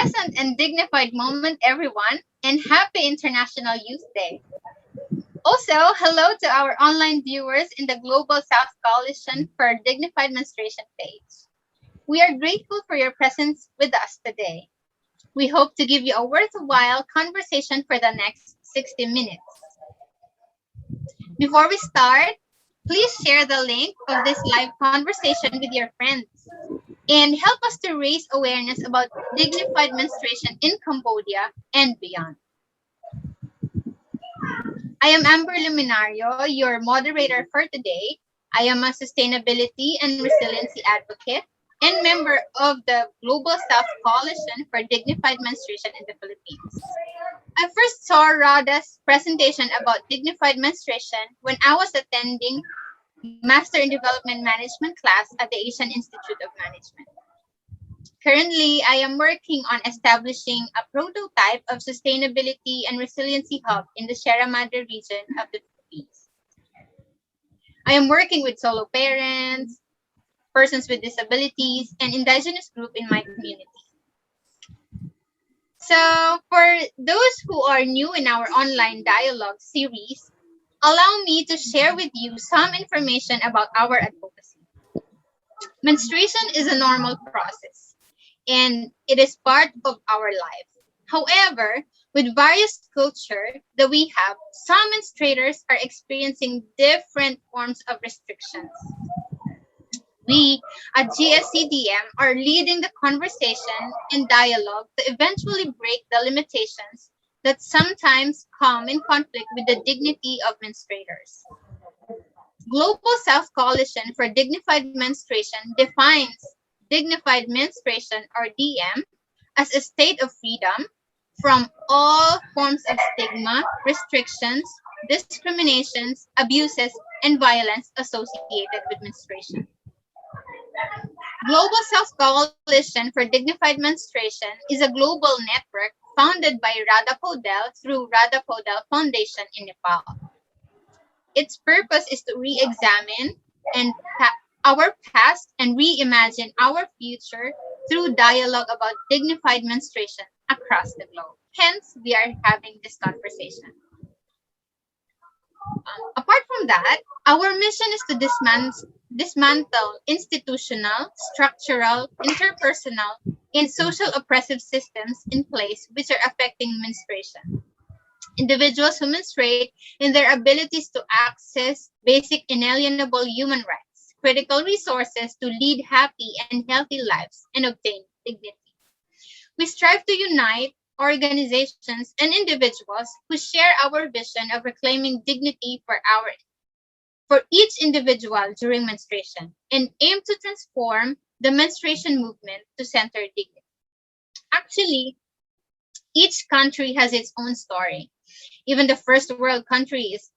pleasant and dignified moment, everyone, and happy International Youth Day. Also, hello to our online viewers in the Global South Coalition for Dignified Menstruation page. We are grateful for your presence with us today. We hope to give you a worthwhile conversation for the next 60 minutes. Before we start, please share the link of this live conversation with your friends and help us to raise awareness about dignified menstruation in Cambodia and beyond. I am Amber Luminario, your moderator for today. I am a sustainability and resiliency advocate and member of the Global South Coalition for Dignified Menstruation in the Philippines. I first saw Radha's presentation about dignified menstruation when I was attending Master in Development Management class at the Asian Institute of Management. Currently, I am working on establishing a prototype of sustainability and resiliency hub in the Sierra Madre region of the Philippines. I am working with solo parents, persons with disabilities, and indigenous group in my community. So, for those who are new in our online dialogue series, allow me to share with you some information about our advocacy. Menstruation is a normal process, and it is part of our life. However, with various culture that we have, some menstruators are experiencing different forms of restrictions. We at GSCDM are leading the conversation and dialogue to eventually break the limitations that sometimes come in conflict with the dignity of menstruators. Global South Coalition for Dignified Menstruation defines dignified menstruation, or DM, as a state of freedom from all forms of stigma, restrictions, discriminations, abuses, and violence associated with menstruation. Global South Coalition for Dignified Menstruation is a global network founded by Radha Podel through Radha Podel Foundation in Nepal. Its purpose is to re-examine our past and reimagine our future through dialogue about dignified menstruation across the globe. Hence, we are having this conversation. Apart from that, our mission is to dismantle institutional, structural, interpersonal, and social oppressive systems in place which are affecting menstruation. Individuals who menstruate and their abilities to access basic inalienable human rights, critical resources to lead happy and healthy lives, and obtain dignity. We strive to unite organizations and individuals who share our vision of reclaiming dignity for each individual during menstruation and aim to transform the menstruation movement to center dignity. Actually, each country has its own story. Even the first world countries,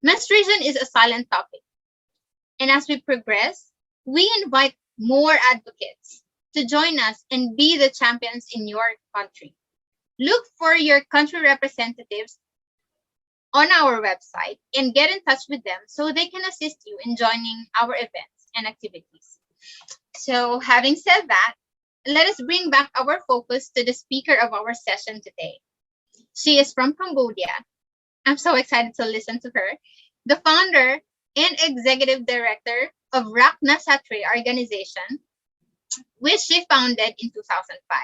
menstruation is a silent topic. And as we progress, we invite more advocates to join us and be the champions in your country. Look for your country representatives on our website and get in touch with them so they can assist you in joining our events and activities. So having said that, let us bring back our focus to the speaker of our session today. She is from Cambodia. I'm so excited to listen to her. The founder and executive director of Rakna Satre organization, which she founded in 2005.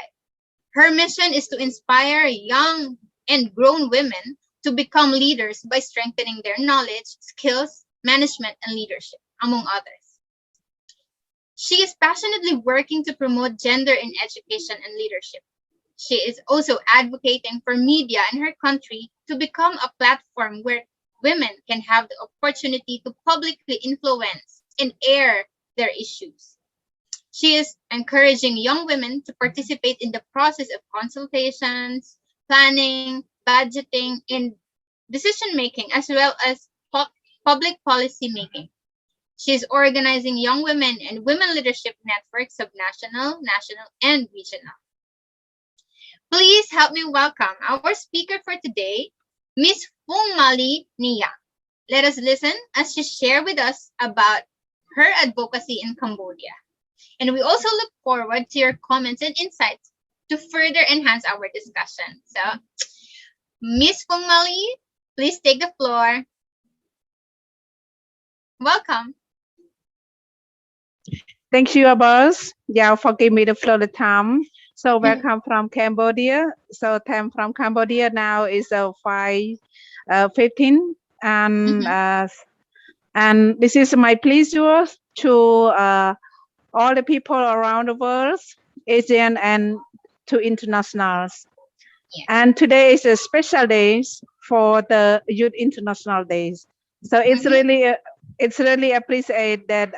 Her mission is to inspire young and grown women to become leaders by strengthening their knowledge, skills, management, and leadership, among others. She is passionately working to promote gender in education and leadership. She is also advocating for media in her country to become a platform where women can have the opportunity to publicly influence and air their issues. She is encouraging young women to participate in the process of consultations, planning, budgeting, and decision-making, as well as public policy making. She is organizing young women and women leadership networks of national, and regional. Please help me welcome our speaker for today, Ms. Phung Mali Nia. Let us listen as she shares with us about her advocacy in Cambodia. And we also look forward to your comments and insights to further enhance our discussion. So, Miss Fung Mali, please take the floor. Welcome. Thank you, Abbas. Yeah, for giving me the floor the time. So welcome from Cambodia. So time from Cambodia now is 5:15, and this is my pleasure to all the people around the world, Asian and to internationals. Yes. And today is a special day for the Youth International Days. So it's really appreciate that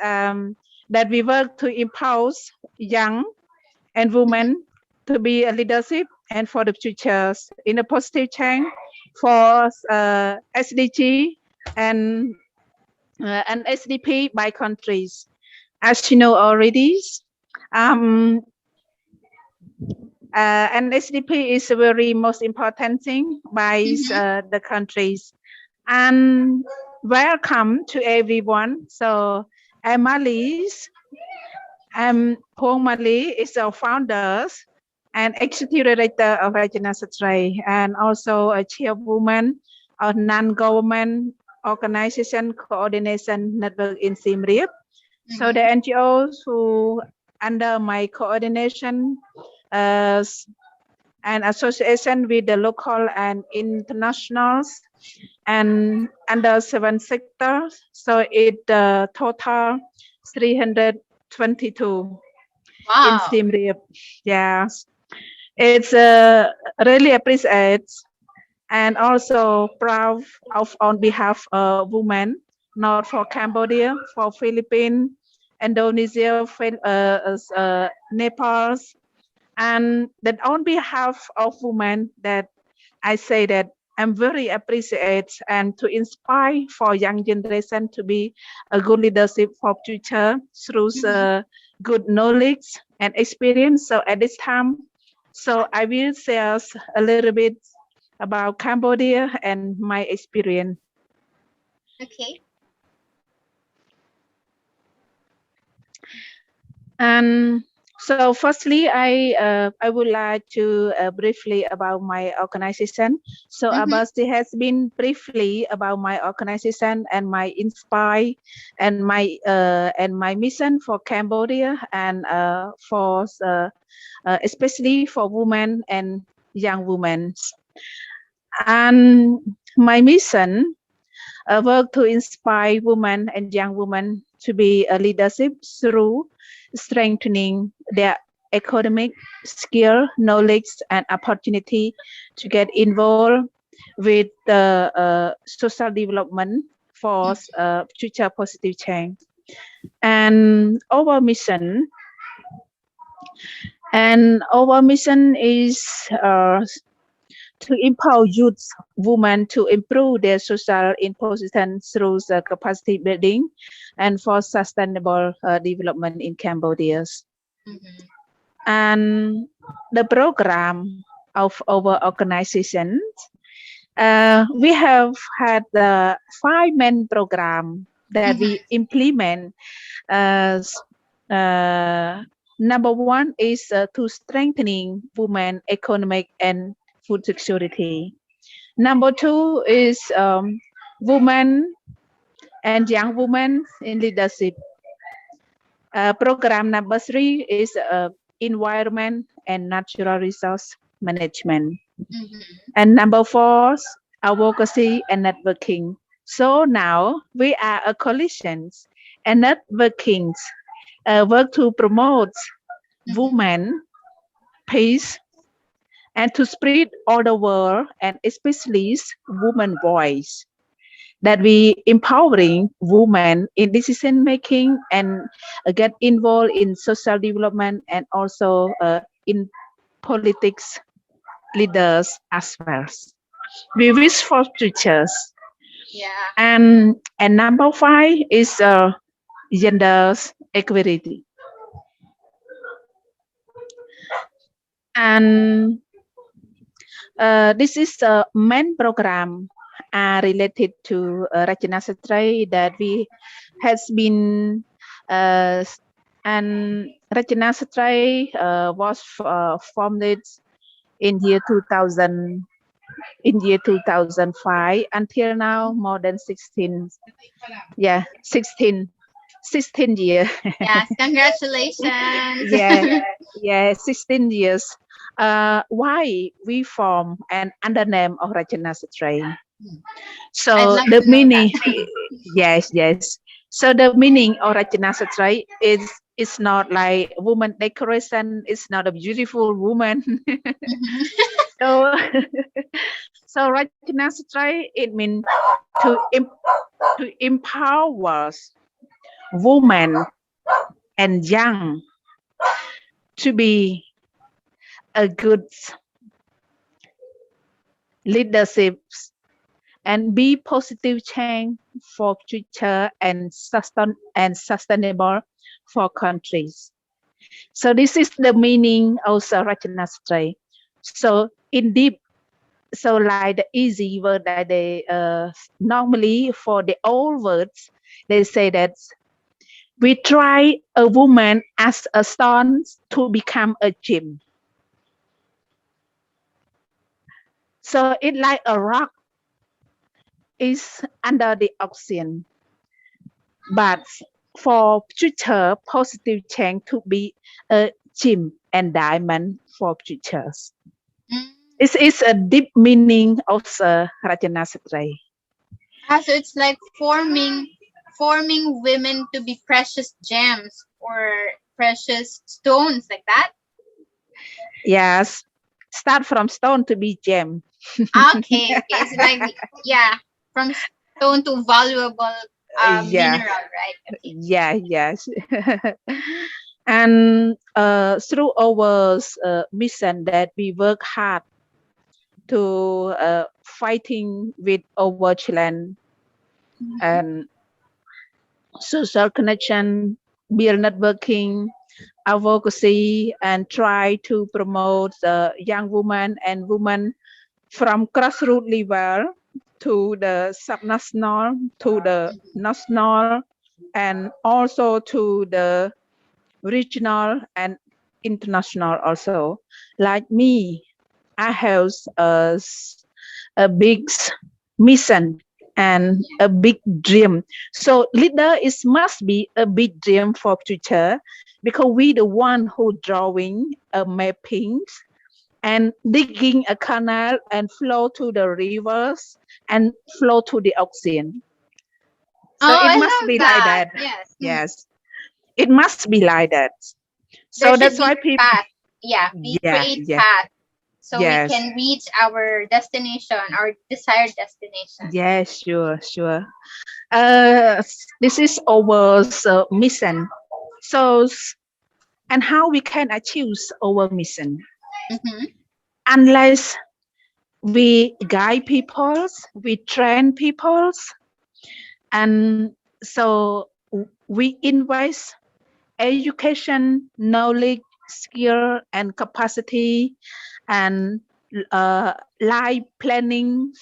that we work to impose young and women to be a leadership and for the futures in a positive change for SDG and SDP by countries. As you know already, um, and SDP is a very most important thing by the countries. And welcome to everyone. So Amalis, Pong Mali is our founders and executive director of Regina Satray, and also a chairwoman of non-government organization coordination network in Siem Reap. So the NGOs who under my coordination and association with the local and internationals and under 7 sectors. So it total 322 in Siem Reap. Yes, it's really appreciate and also proud of on behalf of women, not for Cambodia, for Philippines, Indonesia, Nepal, and that on behalf of women that I say that I'm very appreciate and to inspire for young generation to be a good leadership for future through good knowledge and experience. So at this time, so I will share a little bit about Cambodia and my experience. Okay. And so firstly, I would like to briefly about my organization. So Abasti has been briefly about my organization and my inspire and my mission for Cambodia and for especially for women and young women. And my mission work to inspire women and young women to be a leadership through strengthening their academic skill, knowledge, and opportunity to get involved with the social development for future positive change. And our mission is to empower youth women to improve their social position through the capacity building and for sustainable development in Cambodia. And the program of our organization, we have had 5 main programs that we implement. Number 1 is to strengthening women economic and food security. Number 2 is women and young women in leadership. Program number 3 is environment and natural resource management. And number 4, advocacy and networking. So now we are a coalition and networking work to promote women, peace, and to spread all the world and especially women voice. That we empowering women in decision making and get involved in social development and also in politics leaders as well. We wish for futures. Yeah. And number 5 is gender equality. And this is the main program related to Rachana Satray that we has been and Rachana Satray was formed in year 2000, in year 2005 until now more than 16, yeah, 16 years. Yes, congratulations. Yeah, yeah, 16 years. Why we form an under name of Rachana Satray? I'd So love the to know that. meaning, yes, yes. So the meaning of Rachana Satray is it's not like woman decoration. It's not a beautiful woman. Mhm. So so Rachana Satray it means to to empower women and young to be a good leadership and be positive change for future and sustainable for countries. So this is the meaning of Rachana Stray. So in deep, so like the easy word that they normally for the old words, they say that we try a woman as a stone to become a gem. So it like a rock is under the ocean. But for future positive change to be a gem and diamond for futures. Mm. This is a deep meaning of Rachana Satray. Ah, so it's like forming women to be precious gems or precious stones like that. Yes, start from stone to be gem. Okay, okay. It's like yeah, from stone to valuable Yeah, mineral, right? Okay. yeah, yes. And through our mission that we work hard to fighting with our children Mhm. and social connection, build networking, advocacy, and try to promote the young women and women from grassroots level to the subnational, to the national, and also to the regional and international also. Like me, I have a big mission and a big dream. So leader is must be a big dream for future because we the one who drawing a mapping and digging a canal and flow to the rivers and flow to the ocean. So Oh, it I must love be like that. that. Yes. Mhm. Yes, it must be like that. There So should that's be why people. path. Yeah, we Yeah, create yeah, path so we yes, can reach our destination, our desired destination. yes, sure, sure. This is our mission. So, and how we can achieve our mission? Mm-hmm. Unless we guide people, we train people, and so we invest education, knowledge, skill, and capacity, and life planning,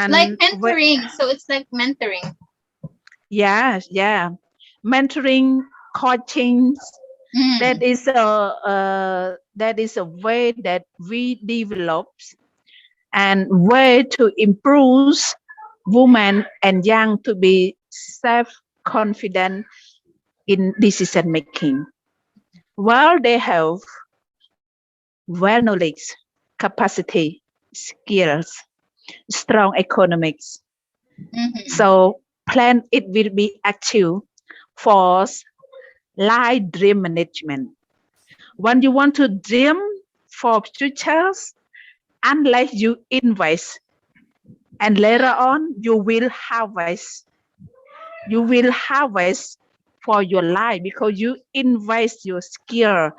Like and mentoring. So it's like mentoring. yeah, yeah, mentoring, coaching. Mm. That is a way that we develop and way to improve women and young to be self confident in decision making. While they have well knowledge, capacity, skills, strong economics. Mm-hmm. So plan it will be achieved for life dream management. When you want to dream for futures, unless you invest and later on you will harvest for your life because you invest your skill,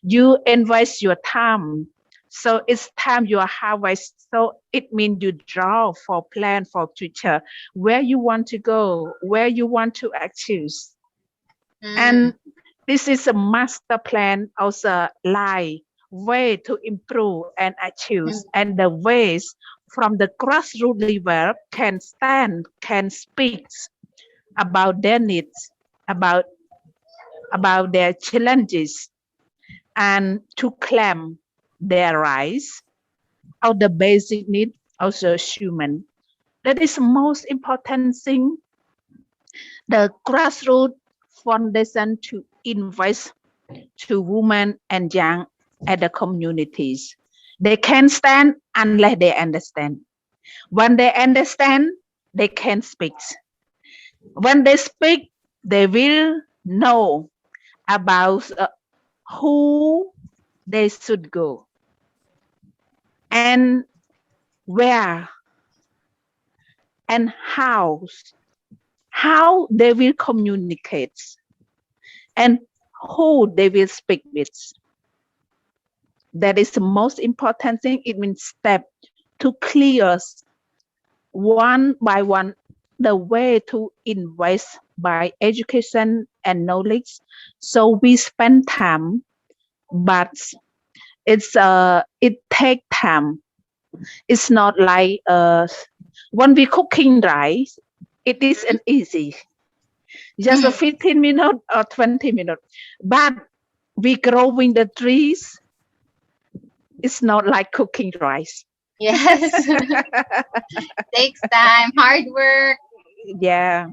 you invest your time. So it's time you harvest. So it means you draw for plan for future, where you want to go, where you want to achieve. Mm. And this is a master plan of the life way to improve and achieve Mm. and the ways from the grassroots level can stand, can speak about their needs, about about their challenges and to claim their rights or the basic need of the human. That is the most important thing. The grassroots foundation to invest to women and young at the communities. They can stand unless they understand. When they understand, they can speak. When they speak, they will know about who they should go and where and how they will communicate and who they will speak with. That is the most important thing. It means step to clear one by one the way to invest by education and knowledge. So we spend time, but it take time. It's not like when we cooking rice, it is an easy, just a Mhm. 15 minutes or 20 minutes. But we growing the trees, it's not like cooking rice. Yes. Takes time, hard work. Yeah.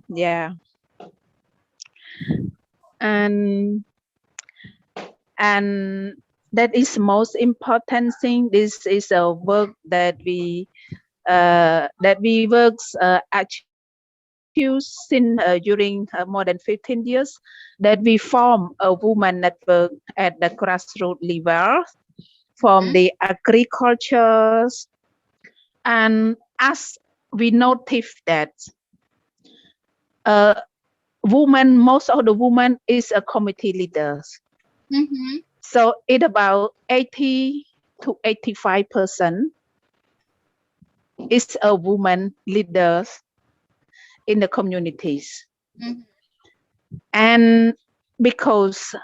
And and that is most important thing. This is a work that we works achieve since during more than 15 years, that we form a woman network at the grassroots level from Mhm. the agricultures. And as we notice that uh, most of the women is a committee leaders. Mhm. So it about 80 to 85% is a woman leaders in the communities. Mhm. And because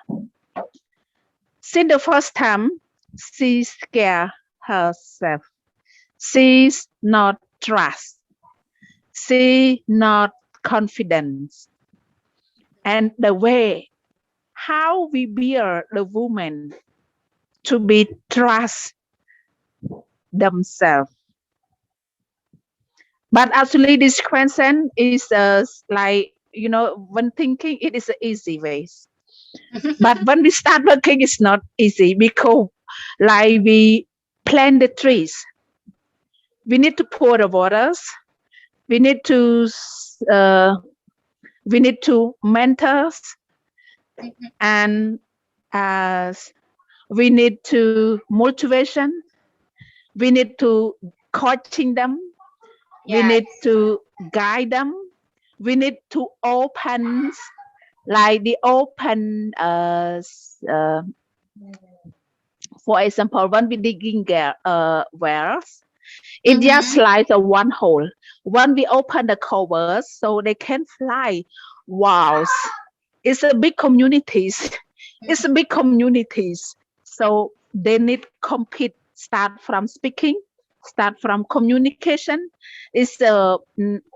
since the first time she scared herself, she's not trust, she not confidence. And the way how we build the woman to be trust themselves. But actually, this question is like, when thinking, it is an easy way. But when we start working, it's not easy because, like, we plant the trees, we need to pour the waters, we need to uh, we need to mentor, Mhm. and uh, we need to motivation, we need to coaching them, we Yes. need to guide them, we need to open, like the open for example, when we digging wells, it just Mhm. like a one hole. When we open the covers, so they can fly. Wow, it's a big communities. It's a Mhm. big communities. So they need compete. Start from speaking, start from communication. It's a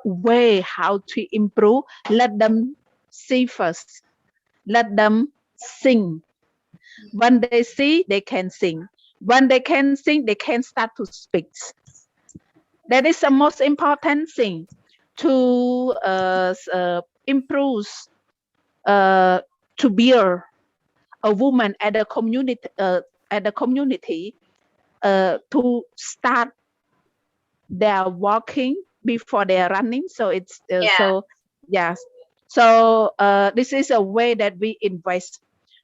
way how to improve. Let them see first. Let them sing. When they see, they can sing. When they can sing, they can start to speak. That is the most important thing to improve, uh, to build a woman at the community to start their walking before they are running. So it's Yeah. so yes. So this is a way that we invest.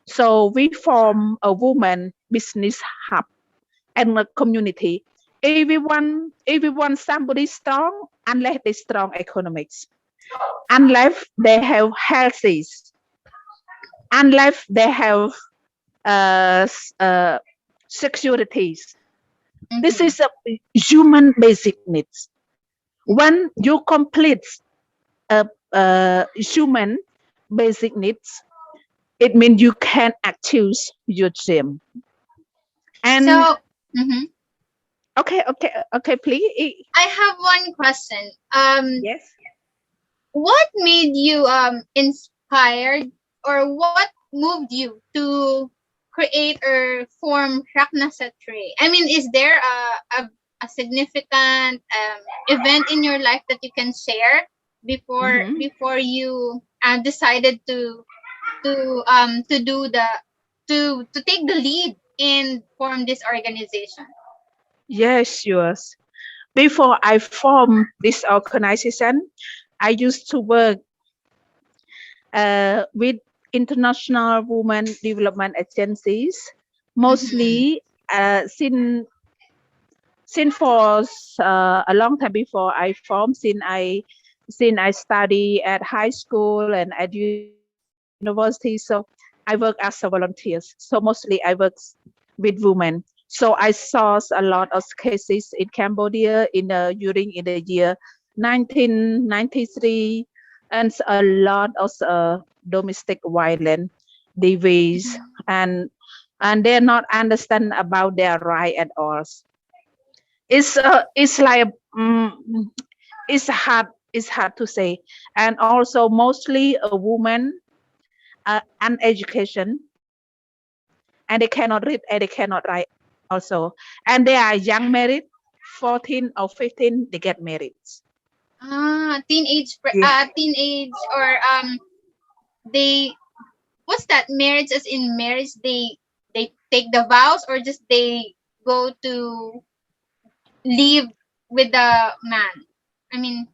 So we form a woman business hub and a community. Everyone somebody strong unless they strong economics, unless they have healthy, unless they have uh, uh, securities. This Mhm. is a human basic needs. When you complete human basic needs, it means you can achieve your dream. And So, mhm. okay, please. I have one question. Yes. What made you inspired, or what moved you to create or form Rakna Satre? I mean, is there a significant event in your life that you can share Mhm. before you decided to do the to take the lead and form this organization? Yes, sure. Before I formed this organization, I used to work with international women development agencies, Mm-hmm. mostly since for a long time before I formed, since I study at high school and at university, so I work as a volunteer. So mostly I work with women. So I saw a lot of cases in Cambodia during in the year 1993, and a lot of domestic violence, disease, and and they're not understand about their right at all. It's like it's hard to say, and also mostly a woman uneducation, and they cannot read and they cannot write also, and they are young married, 14 or 15 they get married. Yeah. Teenage or they what's that marriage as in marriage they take the vows or just they go to live with the man. I mean,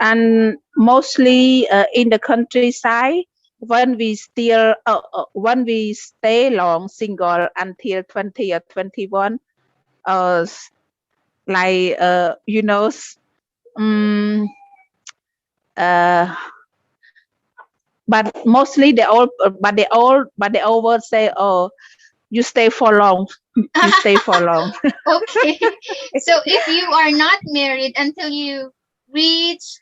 And mostly in the countryside, when we stay long single until 20 or 21, uh, s- like um, uh, but mostly they all will say, oh, you stay for long, you stay for long. okay. So if you are not married until you reach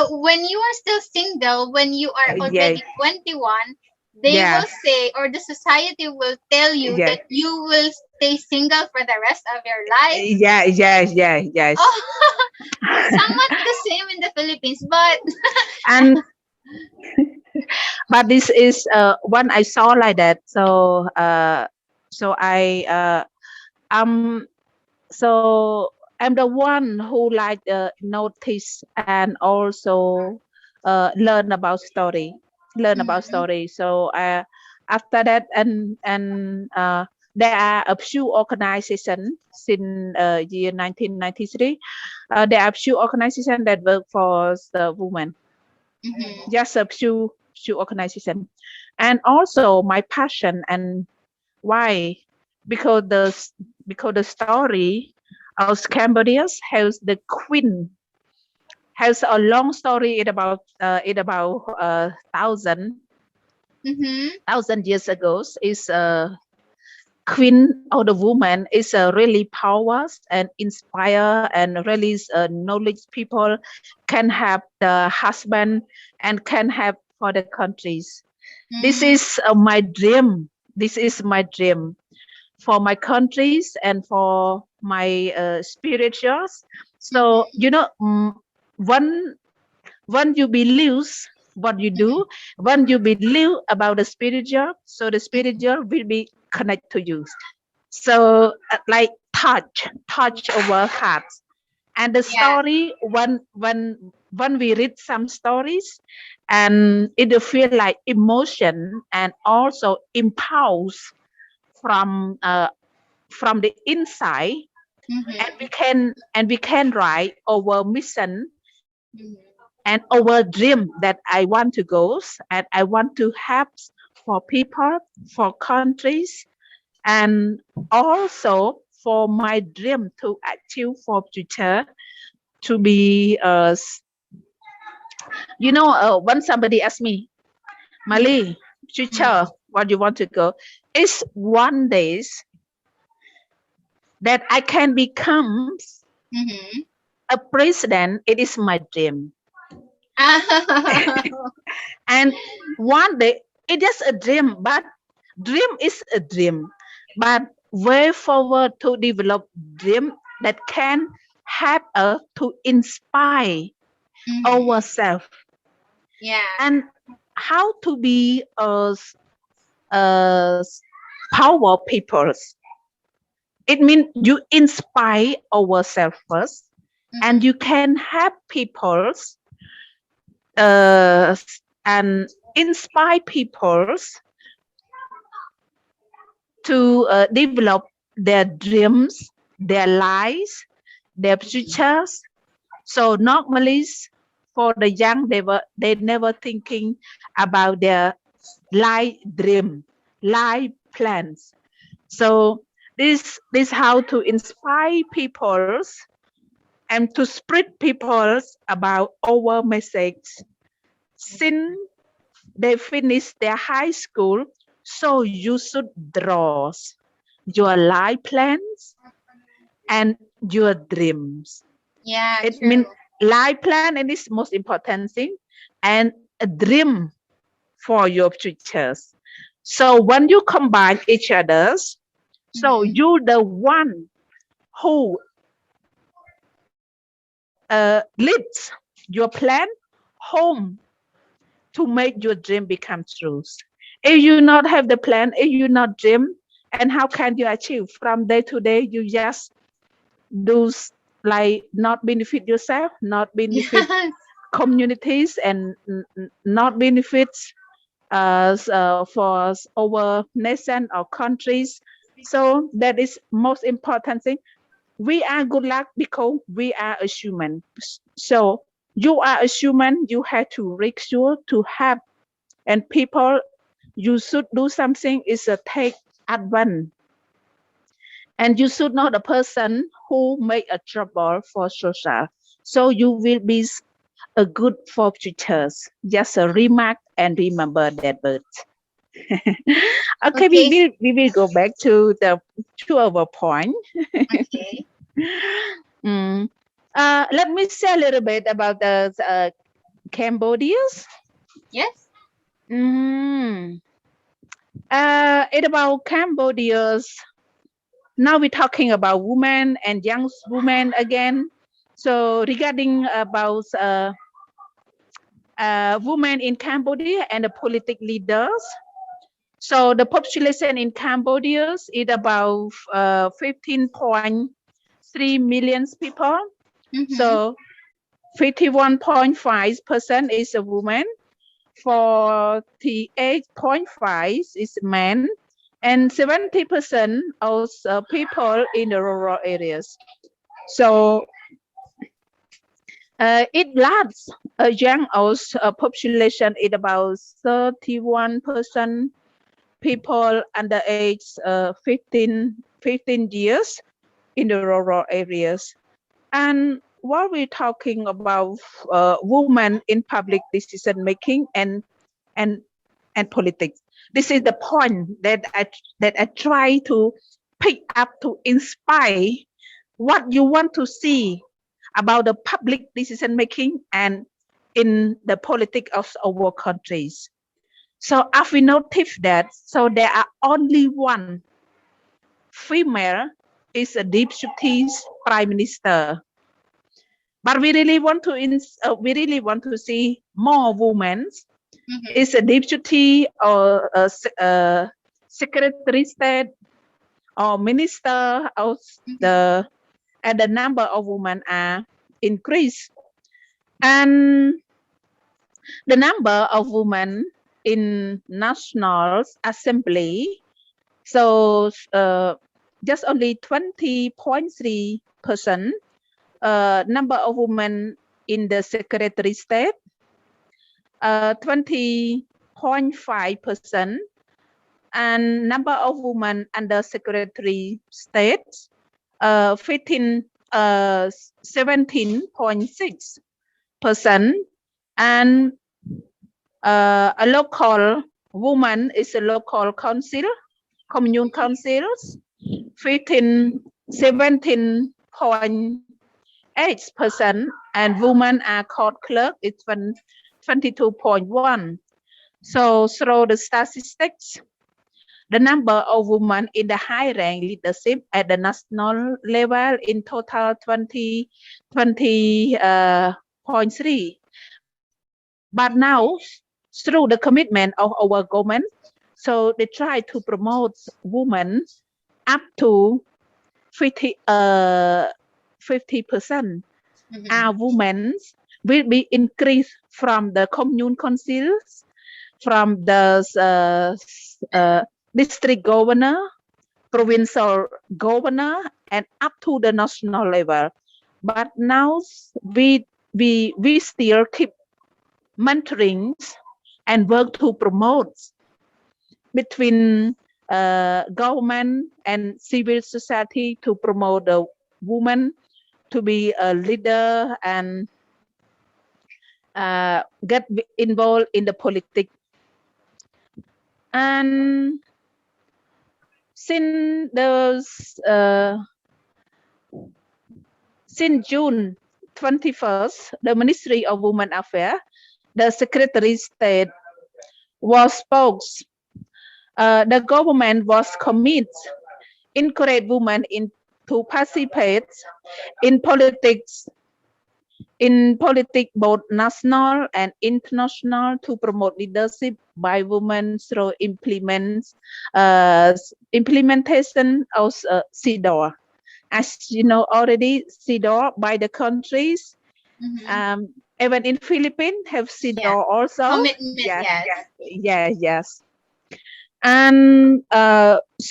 when you are still single, when you are Yeah, already 21, they yeah, will say or the society will tell you yeah, that you will stay single for the rest of your life. yeah, yeah, yeah, yes. Oh, somewhat the same in the Philippines, but And but this is one I saw like that. So I um so I'm the one who like notice and also learn about mhm, story. So after that, and there are a few organizations since year 1993. There are few organizations that work for the women, mhm, just a few organization, and also my passion. And why? Because because the story of Cambodia has the queen, has a long story. It about mhm, thousand years ago. Is a queen or the woman is really powers and inspire and really knowledge people can have the husband and can have for the countries. This mhm, is my dream. This is my dream for my countries and for my spirituals. So mhm, when when you believe what you do, when you believe about the spiritual, so the mhm. spiritual will be connect to you. So like touch our hearts. And the Yeah. story, when we read some stories, and it will feel like emotion and also impulse from the inside, and Mhm, we can write our mission mhm, and our dream that I want to go and I want to have for people, for countries, and also for my dream to achieve for future, to be when somebody asks me, mhm, Mali, future, what you want to go, is one days that I can become mhm. a president. It is my dream. And one day, it is a dream, but dream is a dream. But way forward to develop dream that can help us to inspire Mhm. ourselves. Yeah. And how to be a power people. It means you inspire ourselves first, and you can help people uh, and inspire people to develop their dreams, their lives, their futures. So normally for the young, they never thinking about their life dream, life plans. So this how to inspire people and to spread people about our message since they finish their high school. So you should draw your life plans and your dreams. Yeah, It true. means life plan and is most important thing, and a dream for your futures. So when you combine each others, so you the one who leads your plan home to make your dream become true. If you not have the plan, if you not dream, and how can you achieve from day to day? You just do like not benefit yourself, not benefit Yes. communities, and not benefits for our nation or countries. So that is most important thing. We are good luck because we are a human. So you are a human, you have to make sure to have, and people, you should do something is a take advantage, and you should not a person who make a trouble for social. So you will be a good for futures. Just a remark and remember that word. Okay, Okay. we will go back to our point. Okay. Mm. Let me say a little bit about the Cambodia. Yes. Mm. It about Cambodia's. Now we're talking about women and young women again. So regarding about women in Cambodia and the political leaders. So the population in Cambodia is about 15.3 million people. So 51.5% is a woman, 48.5 is men, and 70% of people in the rural areas. So it lasts a young population is about 31% people under age 15 years in the rural areas. And while we're talking about women in public decision making and and politics, this is the point that I try to pick up to inspire what you want to see about the public decision making and in the politics of our countries. So as we notice that, so there are only one female is a deputy prime minister. But we really want to see more women. Is a deputy or a secretary state or minister of the, and the number of women are increased, and the number of women in National Assembly. So just only 20.3% number of women in the secretary state, 20.5%, and number of women under secretary state, 17.6%, and a local woman is a local council, commune councils, 17.8%, and women are court clerk, it's 22.1. So through the statistics, the number of women in the high rank leadership at the national level in total 20.3. But now through the commitment of our government. So they try to promote women up to 50% Mm-hmm. are women will be increased from the commune councils, from the district governor, provincial governor, and up to the national level. But now we still keep mentoring and work to promote between government and civil society to promote the woman to be a leader and get involved in the politics. And since those since June 21st, the Ministry of Women Affairs, the Secretary State was spoke. The government was committed encourage women in to participate in politics both national and international to promote leadership by women through implementation of CEDAW. As you know already, CEDAW by the countries, Mm-hmm. even in Philippines have Yeah. CEDAW also. Commitment, Yes, yes. yes. And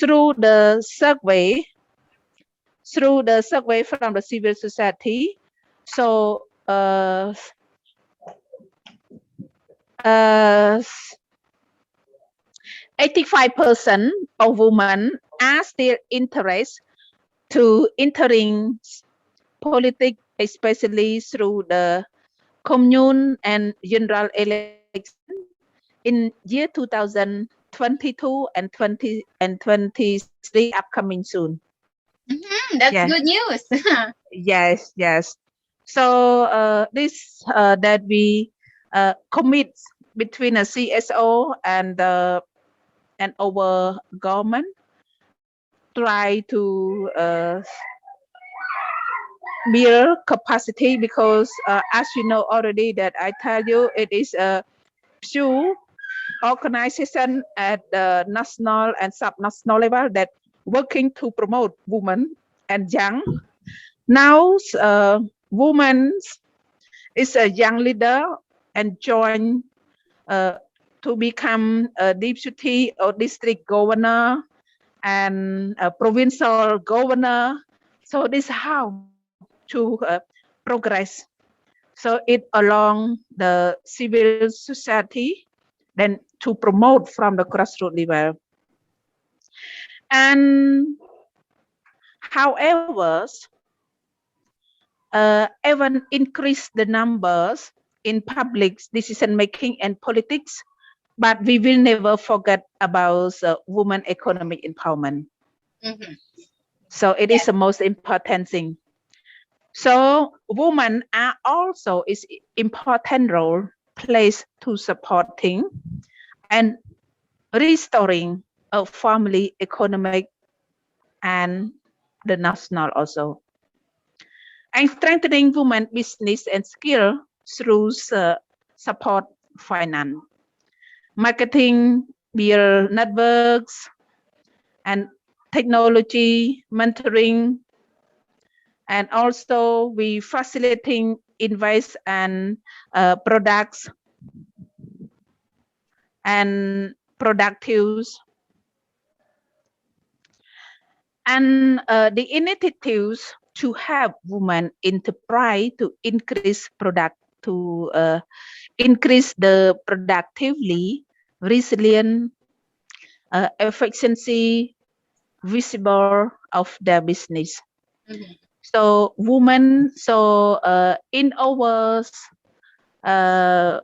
through the survey from the civil society, so 85% of women are still interested to entering politics, especially through the commune and general election in year 2022 and 23 upcoming soon. Mm-hmm. That's Yeah, good news. yes. So this that we commit between a CSO and our government try to build capacity because as you know already that I tell you it is a few organization at the national and subnational level that working to promote women and young. Now women is a young leader and join uh, to become a deputy or district governor and a provincial governor. So this is how to progress. So it along the civil society, then to promote from the grassroots level. And however, even increase the numbers in public decision making and politics, but we will never forget about women economic empowerment. Mm-hmm. So it is Yes. the most important thing. So women are also is important role placed to supporting and restoring a family economic and the national also. And strengthening women business and skill through support finance, marketing, build networks, and technology mentoring, and also we facilitating invest and products and productive and the initiatives to have women enterprise to increase product to increase the productively resilient efficiency visible of their business. Mm-hmm. So women, so in our uh,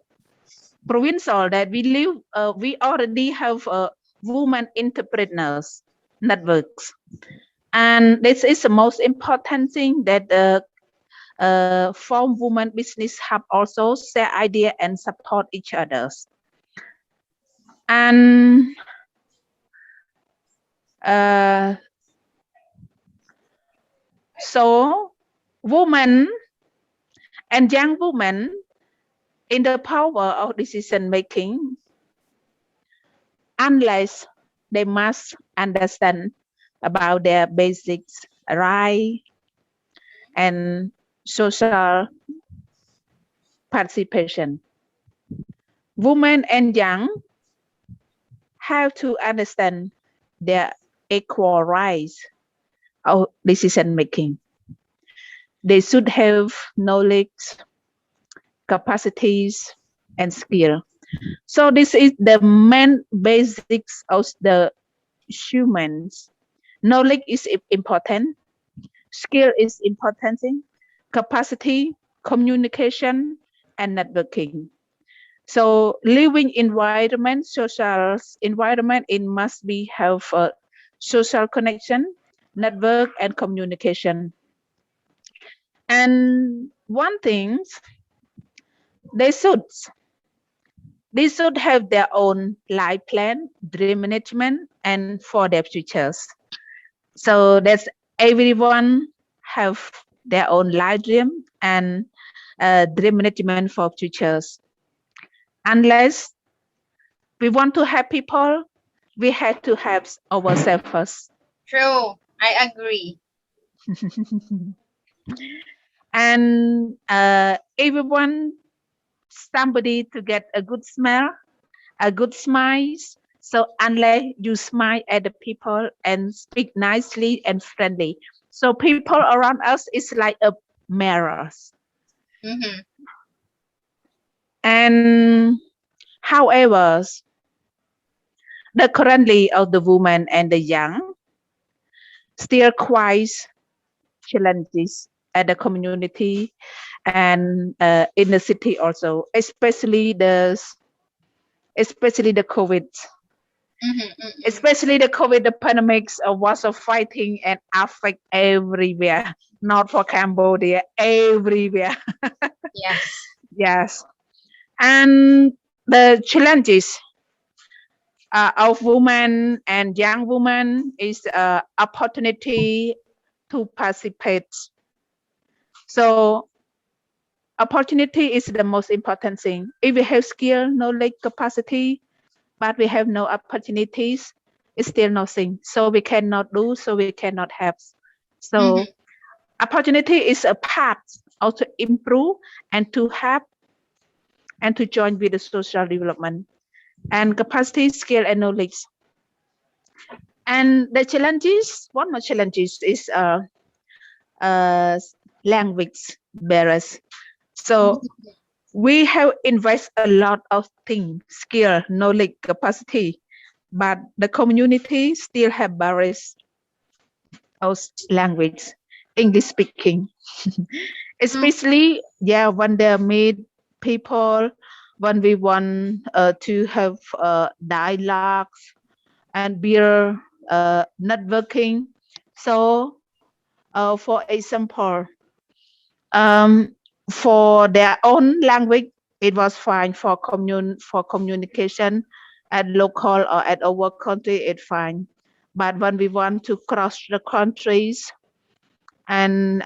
provincial that we live, we already have women entrepreneurs networks, and this is the most important thing that form women business hub also share idea and support each others. And uh, so women and young women in the power of decision making unless they must understand about their basics right and social participation. Women and young have to understand their equal rights of decision making. They should have knowledge, capacities, and skill. So this is the main basics of the humans. Knowledge is important, skill is important, capacity, communication, and networking. So living environment, social environment, it must be have a social connection, network, and communication. And one thing, they should they should have their own life plan, dream management, and for their futures. So that's everyone have their own life dream and dream management for futures. Unless we want to have people, we have to have ourselves first. True. I agree. And if we want somebody to get a good smell, a good smile, so unless you smile at the people and speak nicely and friendly, so people around us is like a mirrors. Mm-hmm. And however, the currently of the women and the young still quite challenges at the community and in the city also, especially the COVID, Mm-hmm. Mm-hmm. especially the COVID, the pandemics was a fighting and affect everywhere, not for Cambodia, everywhere. Yes. Yes, and the challenges of women and young women is opportunity to participate. So opportunity is the most important thing. If we have skill, knowledge, capacity, but we have no opportunities, it's still nothing. So we cannot do, so we cannot have. So Mm-hmm. opportunity is a path also improve and to have and to join with the social development and capacity, skill, and knowledge. And the challenges, one more challenges is uh, language barriers. So we have invest a lot of things, skill, knowledge, capacity, but the community still have barriers of language, English speaking. Mm-hmm. Especially, yeah, when they meet people, when we want to have dialogues and beer networking. So, for example, um, for their own language, it was fine for communication at local or at our country. It's fine, but when we want to cross the countries and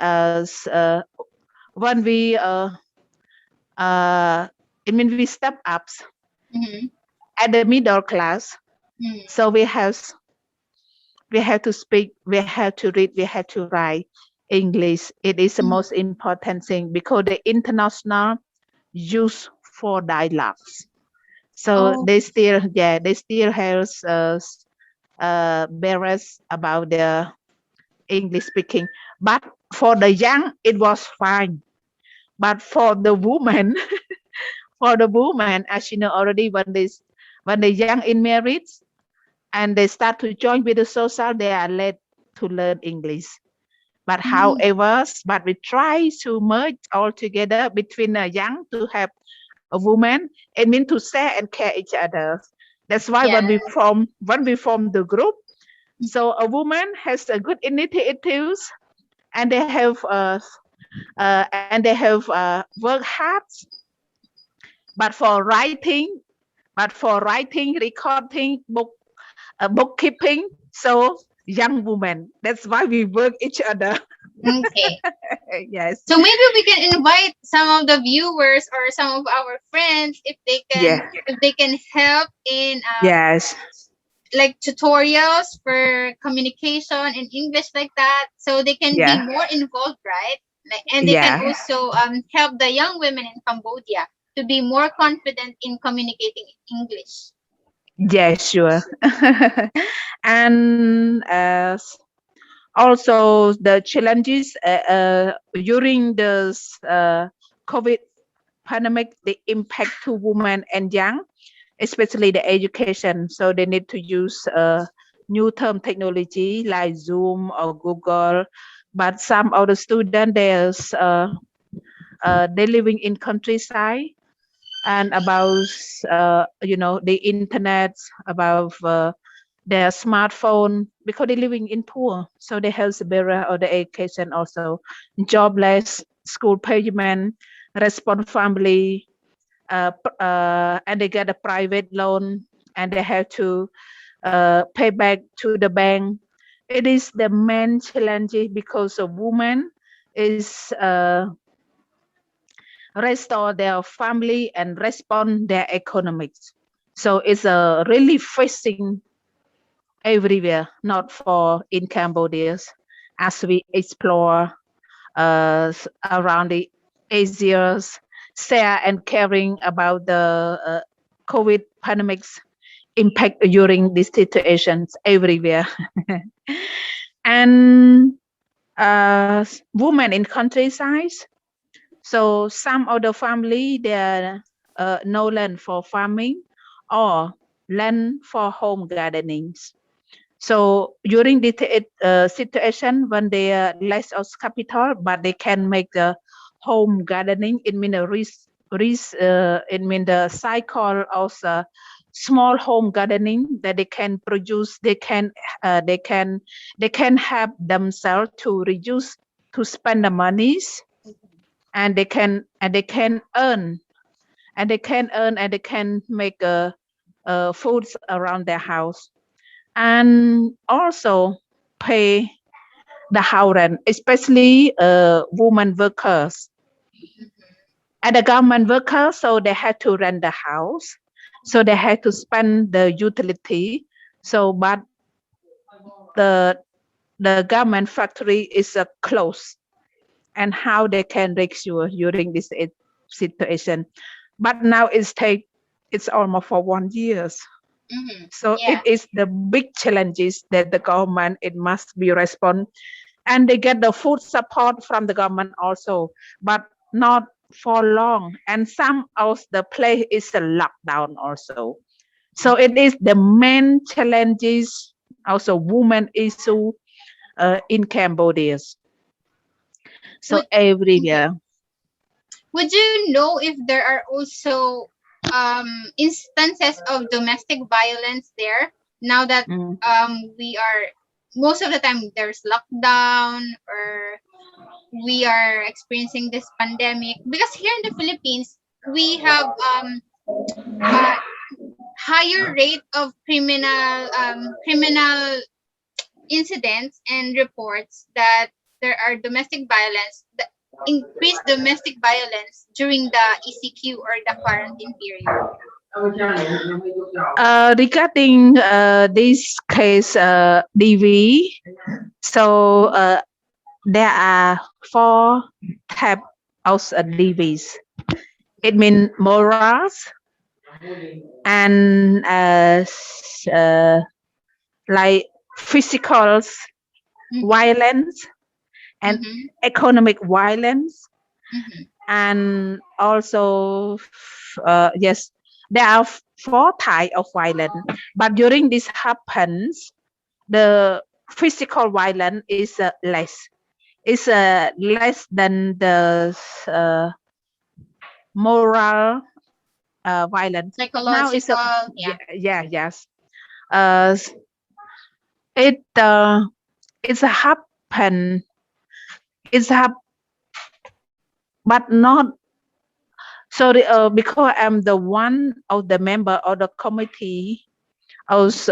when we uh, it means we step up Mm-hmm. at the middle class. Mm-hmm. So we have to speak, we have to read, we have to write English. It is the most important thing because the international use for dialects. So Oh. they still have barriers about the English speaking. But for the young, it was fine. But for the woman, for the woman, as you know already, when they young in marriage and they start to join with the social, they are led to learn English. But Mm-hmm. however, but we try to merge all together between a young to have a woman. It means to share and care each other. That's why Yeah. when we form the group, so a woman has a good initiatives and they have work hard, but for writing, recording, bookkeeping. So young woman. That's why we work each other. Okay. Yes. So maybe we can invite some of the viewers or some of our friends Yeah. if they can help in Yes. like tutorials for communication in English like that, so they can be Yeah. more involved, right? Like, and they can Yeah. also help the young women in Cambodia to be more confident in communicating in English. Yeah, sure. And also the challenges during the COVID pandemic, the impact to women and young, especially the education. So they need to use new term technology like Zoom or Google. But some of the students, they living in countryside and about the internet, about their smartphone, because they're living in poor, so they have the barrier of the education also, jobless, school payment, respond family, and they get a private loan, and they have to pay back to the bank. It is the main challenge because of women is restore their family and respond their economics. So it's really facing everywhere, not for in Cambodia, as we explore around the Asia's share and caring about the COVID pandemic's impact during these situations everywhere. And women in countryside. So some of the family there no land for farming or land for home gardenings. So during the situation when they less of capital, but they can make the home gardening. It mean a it mean the cycle of small home gardening that they can produce. They can help themselves to reduce to spend the monies, and they can earn, and they can make foods around their house, and also pay the house rent, especially women workers and the government workers. So they had to rent the house, so they had to spend the utility. So, but the government factory is closed, and how they can rescue during this situation. But now it's almost for 1 year. So Yeah. it is the big challenges that the government it must be respond, and they get the food support from the government also, but not for long. And some of the place is a lockdown also. So it is the main challenges, also women issue in Cambodia. So Would Okay. everywhere. Would you know if there are also instances of domestic violence there now that Mm. we are most of the time there's lockdown or we are experiencing this pandemic, because here in the Philippines we have a higher rate of criminal incidents and reports that there are domestic violence, the increased domestic violence during the ECQ or the quarantine period. Regarding this case, DV, so there are four type of DVs. It means morals and like physical violence and Mm-hmm. economic violence, Mm-hmm. and also yes, there are four types of violence. But during this happens, the physical violence is less than the uh, moral violence. Now it's a Psychological, yeah. yes. Uh, it it's a happen. It's hap- but not sorry. Because I'm the one of the member of the committee. I was